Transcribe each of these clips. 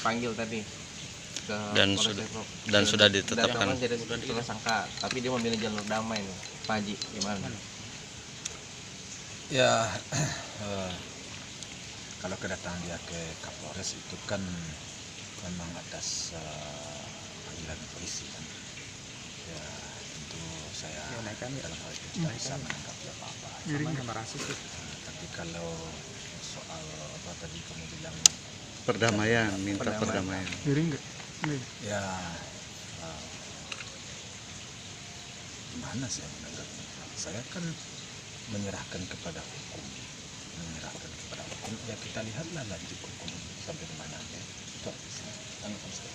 dipanggil tadi ke sudah ditetapkan jadi tersangka, tapi dia memilih jalur damai nih. Pak Haji gimana? Ya, kalau kedatangan dia ke Kapolres itu kan memang atas panggilan polisi kan. Ya tentu saya dalam hal itu tidak bisa menanggapi apa-apa. Tapi kalau soal apa tadi kamu bilang perdamaian, minta perdamaian. Ya, gimana saya menanggapi? Saya kan menyerahkan kepada hukum, ya kita lihatlah lanjut hukum sampai di mana ya. Itu tanggapan saya.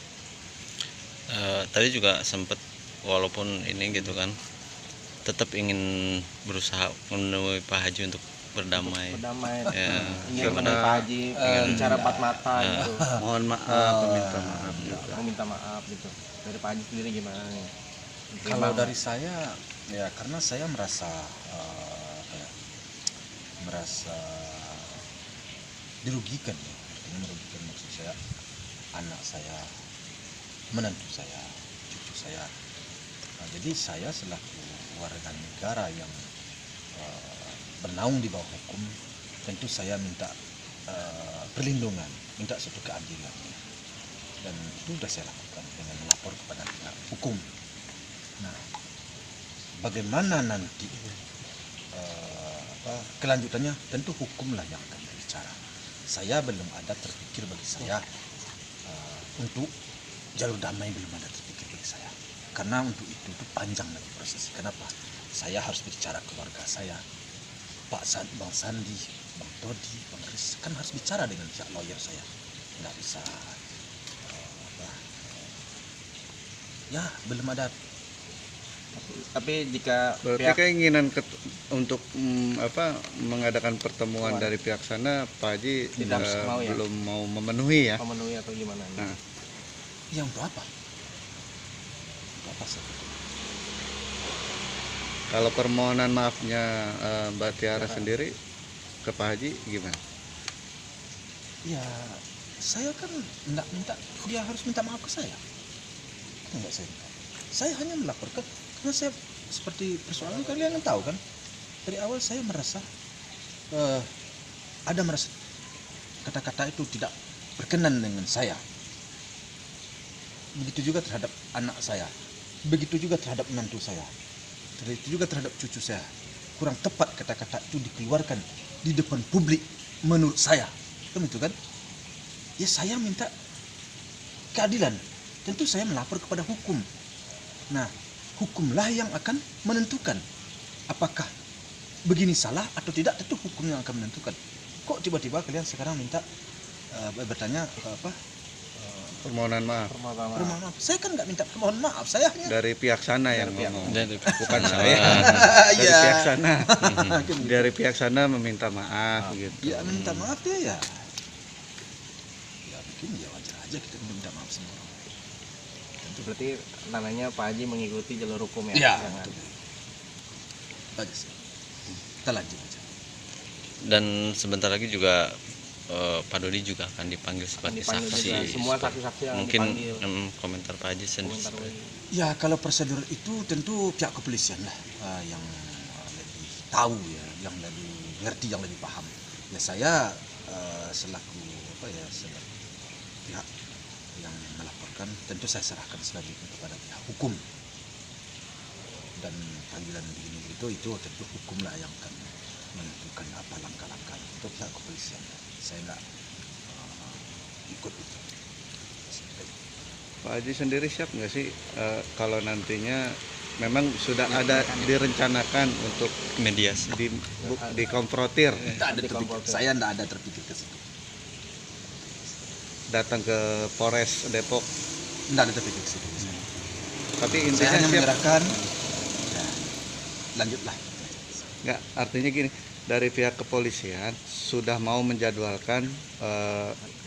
Tadi juga sempat walaupun ini gitu kan, tetap ingin berusaha menemui Pak Haji untuk berdamai. Ya. Ingin menemui Pak Haji bicara empat mata gitu. Mohon maaf, meminta maaf juga. Meminta maaf gitu. Dari Pak Haji sendiri gimana nih? Kalau dari saya ya karena saya merasa dirugikan ya. Artinya merugikan maksud saya anak saya, menantu saya, cucu saya. Nah, jadi saya selaku warga negara yang bernaung di bawah hukum, tentu saya minta perlindungan, minta suatu keadilan. Dan itu sudah saya lakukan dengan melapor kepada pihak hukum. Nah, bagaimana nanti kelanjutannya tentu hukumlah yang akan berbicara. Saya belum ada terpikir bagi saya untuk jalur damai, belum ada terpikir bagi saya. Karena untuk itu panjang lagi proses. Kenapa? Saya harus bicara keluarga saya, Bang Sandi, Bang Todi, Bang Kris, kan harus bicara dengan pihak lawyer saya. Nggak bisa ya belum ada. Tapi jika berarti keinginan untuk mengadakan pertemuan dari pihak sana, Pak Haji belum mau memenuhi ya? Memenuhi atau gimana? Nah. Yang untuk apa? Kalau permohonan maafnya Mbak Tiara sendiri ke Pak Haji gimana? Ya, saya kan enggak minta dia harus minta maaf ke saya. Enggak saya minta. Saya hanya melaporkan karena saya seperti persoalan kalian yang tahu kan. Dari awal saya merasa kata-kata itu tidak berkenan dengan saya. Begitu juga terhadap anak saya. Begitu juga terhadap menantu saya. Begitu juga terhadap cucu saya. Kurang tepat kata-kata itu dikeluarkan di depan publik menurut saya. Kan itu kan? Ya saya minta keadilan. Tentu saya melapor kepada hukum. Nah, hukumlah yang akan menentukan apakah begini salah atau tidak. Tentu hukum yang akan menentukan. Kok tiba-tiba kalian sekarang minta bertanya permohonan maaf. Permohonan maaf. Saya kan nggak minta permohonan maaf. Saya hanya dari pihak sana yang ngomong. Bukan saya. Dari ya. pihak sana. Dari pihak sana meminta maaf gitu. Ya minta maaf dia ya. Ya mungkin ya wajar aja kita minta maaf sama orang. Berarti namanya Pak Haji mengikuti jalur hukum ya? Ya, bagus. Kita lanjut aja. Dan sebentar lagi juga Pak Dodi juga akan dipanggil sebagai saksi. Semua saksi-saksi yang mungkin dipanggil. Komentar Pak Haji sendiri. Ya kalau prosedur itu tentu pihak kepolisian lah yang lebih tahu ya, yang lebih ngerti, yang lebih paham. Ya saya selaku pihak yang melaporkan, tentu saya serahkan selanjutnya kepada pihak hukum. Dan panggilan begini itu tentu hukumlah yang akan menentukan apa langkah-langkah itu pihak kepolisian. Saya nggak ikut itu. Pak Haji sendiri siap nggak sih kalau nantinya memang sudah ada direncanakan untuk mediasi dikonfrontir? Saya nggak ada terpikir ke situ. Datang ke Polres Depok? Nggak ada terpikir ke situ. Tapi intinya saya hanya siap. menyerahkan. Ya, lanjutlah. Nggak, artinya gini, dari pihak kepolisian sudah mau menjadwalkan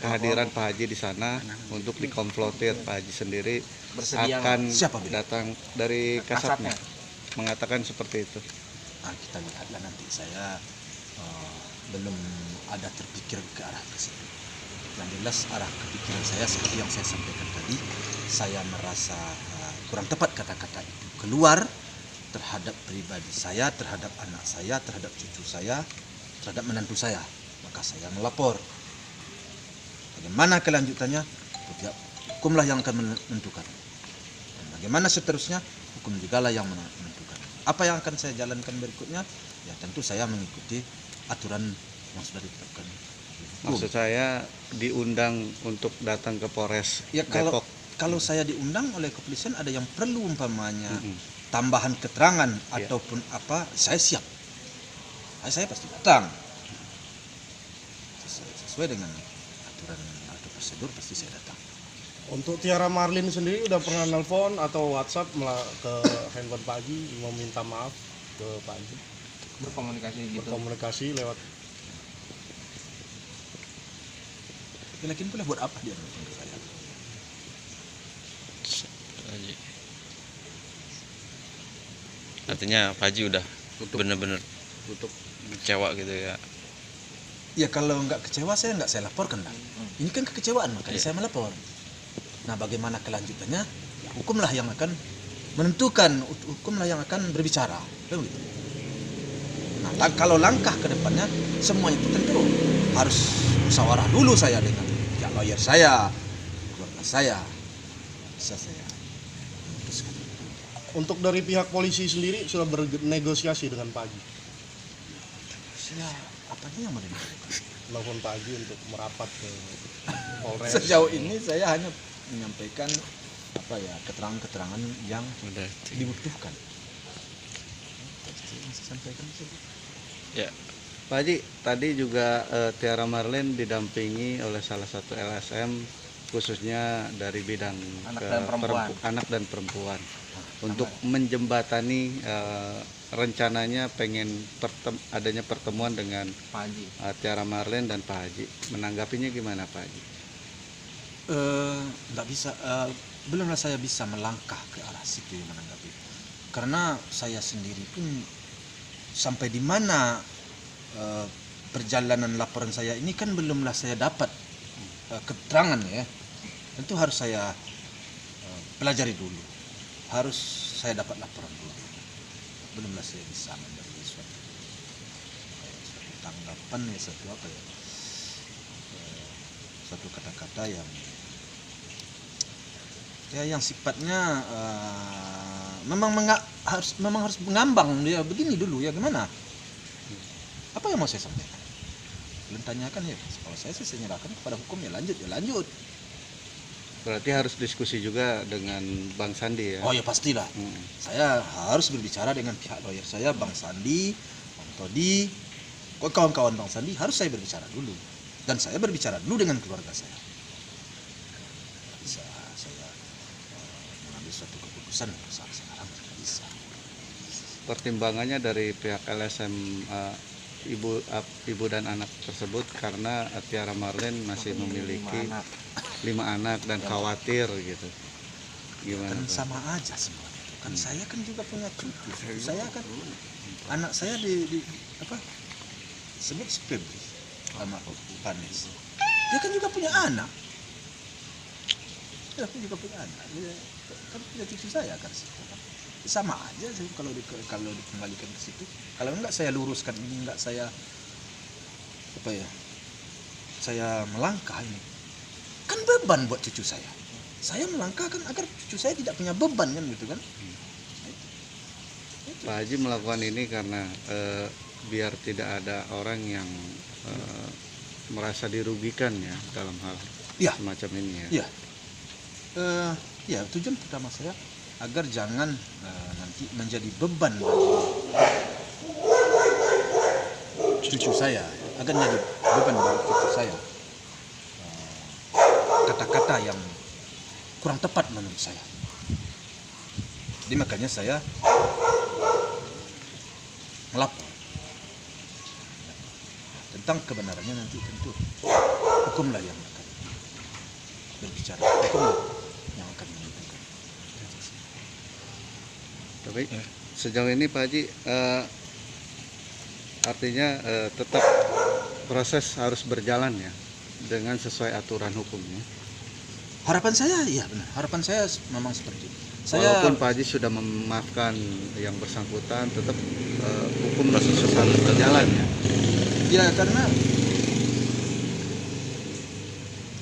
kehadiran Pak Haji di sana untuk dikonfrontir. Pak Haji sendiri akan datang dari Kasatnya mengatakan seperti itu. Kita lihatlah nanti. Saya belum ada terpikir ke arah ke situ. Yang jelas arah kepikiran saya seperti yang saya sampaikan tadi, saya merasa kurang tepat kata-kata itu keluar terhadap pribadi saya, terhadap anak saya, terhadap cucu saya, terhadap menantu saya. Maka saya melapor. Bagaimana kelanjutannya? Pihak hukumlah yang akan menentukan. Dan bagaimana seterusnya? Hukum juga lah yang menentukan. Apa yang akan saya jalankan berikutnya? Ya tentu saya mengikuti aturan yang sudah ditetapkan. Maksud saya diundang untuk datang ke Polres Ya Depok. kalau saya diundang oleh kepolisian ada yang perlu umpamanya tambahan keterangan ataupun apa, saya siap. Saya pasti datang. Sesuai dengan aturan atau prosedur pasti saya datang. Untuk Tiara Marlin sendiri udah pernah nelpon atau WhatsApp ke handphone Pak Haji mau minta maaf ke Pak Haji? Berkomunikasi gitu. Berkomunikasi lewat Yakin pula buat apa dia nelfon ke saya? Artinya Pak Haji udah bener-bener Tutup. kecewa gitu ya. Ya kalau nggak kecewa saya nggak saya laporkan lah. Ini kan kekecewaan makanya saya melapor. Nah bagaimana kelanjutannya? Ya, hukumlah yang akan menentukan, hukumlah yang akan berbicara. Kan begitu. Nah kalau langkah ke depannya semuanya itu tentu harus musyawarah dulu saya dengan pihak lawyer saya, keluarga saya. Bisa saya memutuskan. untuk dari pihak polisi sendiri sudah bernegosiasi dengan Pak Haji. Ya apanya yang mau dilakukan? Nelfon Pak Haji untuk merapat ke Polres. Sejauh ini saya hanya menyampaikan apa ya keterangan-keterangan yang Udah. dibutuhkan. Yang saya sampaikan saja. Ya, Pak Haji, tadi juga Tiara Marlin didampingi oleh salah satu LSM khususnya dari bidang anak dan perempuan untuk menjembatani rencananya pengen adanya pertemuan dengan Pak Haji. Tiara Marlin dan Pak Haji. Menanggapinya gimana Pak Haji? Nggak bisa, belumlah saya bisa melangkah ke arah situ menanggapi. Karena saya sendiri pun sampai di mana perjalanan laporan saya ini kan belumlah saya dapat keterangan ya. Tentu harus saya pelajari dulu. Harus saya dapat laporan dulu. Belumlah saya bisa memberi suatu tanggapan ya, suatu apa ya, suatu kata-kata yang sifatnya memang harus mengambang dia begini dulu ya, gimana? Apa yang mau saya sampaikan? Belum tanyakan ya. Kalau saya sih nyerahkan kepada hukum, ya lanjut. Berarti harus diskusi juga dengan Bang Sandi ya? Oh ya pastilah. Saya harus berbicara dengan pihak lawyer saya, Bang Sandi, Bang Todi, kawan-kawan Bang Sandi, harus saya berbicara dulu. Dan saya berbicara dulu dengan keluarga saya. Bisa saya mengambil suatu keputusan saat sekarang, tidak bisa. Pertimbangannya dari pihak LSM ibu dan anak tersebut karena Tiara Marlin masih memiliki 5 anak dan khawatir gitu. Gimana? Kan Pak? sama aja semua. Kan saya kan juga punya cucu. Saya kan anak saya di apa? Sebut Febri sama Panis. Dia kan juga punya anak. Dia kan juga punya anak. Dia kan punya cucu saya kan. Sama aja sih kalau dikembalikan ke situ. Kalau enggak saya luruskan ini, enggak saya apa ya? Saya melangkah ini. Kan beban buat cucu saya. Saya melangkah kan agar cucu saya tidak punya beban kan gitu kan. Pak Haji melakukan ini karena biar tidak ada orang yang merasa dirugikan ya dalam hal Ya. semacam ini ya. Iya. Ya tujuan pertama saya agar jangan nanti menjadi beban bagi cucu saya, agar menjadi beban bagi cucu saya. Kata-kata yang kurang tepat menurut saya. Jadi makanya saya melapor. Tentang kebenarannya nanti tentu hukumlah yang akan berbicara, hukumlah yang akan menentukan. Tapi sejauh ini Pak Haji artinya tetap proses harus berjalan ya dengan sesuai aturan hukumnya. Harapan saya, iya benar. Harapan saya memang seperti itu. Saya Walaupun Pak Haji sudah memaafkan yang bersangkutan, tetap hukum tetap harus berjalan ya. ya karena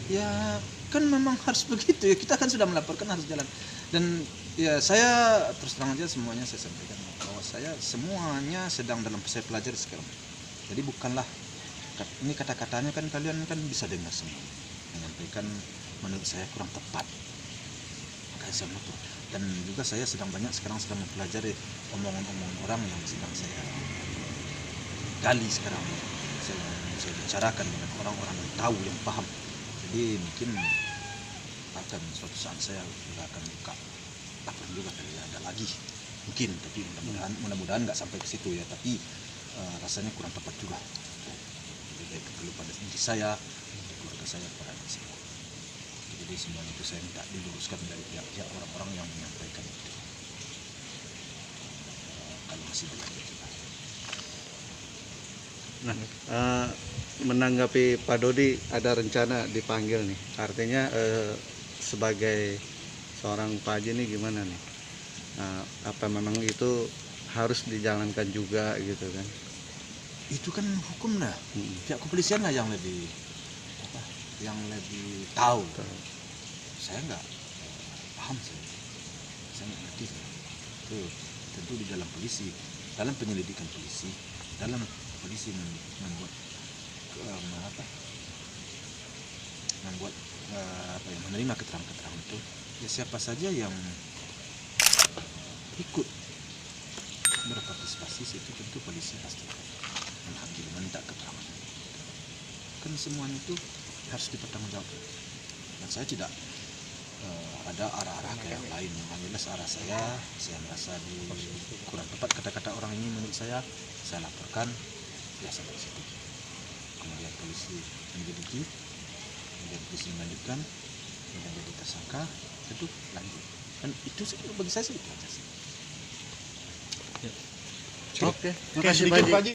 ya kan memang harus begitu ya. Kita kan sudah melaporkan, harus jalan. Dan ya saya terus terang aja semuanya saya sampaikan bahwa saya semuanya sedang dalam saya pelajari sekarang. Jadi bukanlah ini kata-katanya kan kalian kan bisa dengar semua. Menyampaikan menurut saya kurang tepat. Makanya saya menutup. Dan juga saya sedang mempelajari omongan-omongan orang yang sedang saya gali sekarang. Saya bicarakan dengan orang-orang yang tahu, yang paham. Jadi mungkin akan suatu saat saya juga akan buka laporan juga kali ada lagi mungkin, tapi mudah-mudahan nggak sampai ke situ ya, tapi rasanya kurang tepat juga. Jadi perlu pada diri saya, keluarga saya, kepada anak saya. Jadi semuanya itu saya minta diluruskan dari pihak-pihak orang-orang yang menyampaikan itu. Kalau masih berlanjut juga. Nah, menanggapi Pak Dodi ada rencana dipanggil nih. Artinya sebagai seorang Pak Haji nih gimana nih? Apa memang itu harus dijalankan juga gitu kan? Itu kan hukum dah. Pihak kepolisian lah yang lebih tahu. Saya nggak paham saya nggak ngerti. Itu tentu di dalam polisi, dalam penyelidikan polisi, dalam polisi membuat menerima keterangan-keterangan itu, ya siapa saja yang ikut berpartisipasi situ tentu polisi pasti menghakimi, meminta keterangan. Kan semuanya itu harus dipertanggungjawabkan. Dan saya tidak ada arah-arah ke yang lain. Alhamdulillah arah saya merasa kurang tepat kata-kata orang ini menurut saya laporkan, ya sampai situ. Kemudian polisi menyelidiki, kemudian polisi melanjutkan, kemudian jadi tersangka, tentu lanjut. Dan itu bagi saya sih itu aja sih. Oke, terima kasih Pak Haji.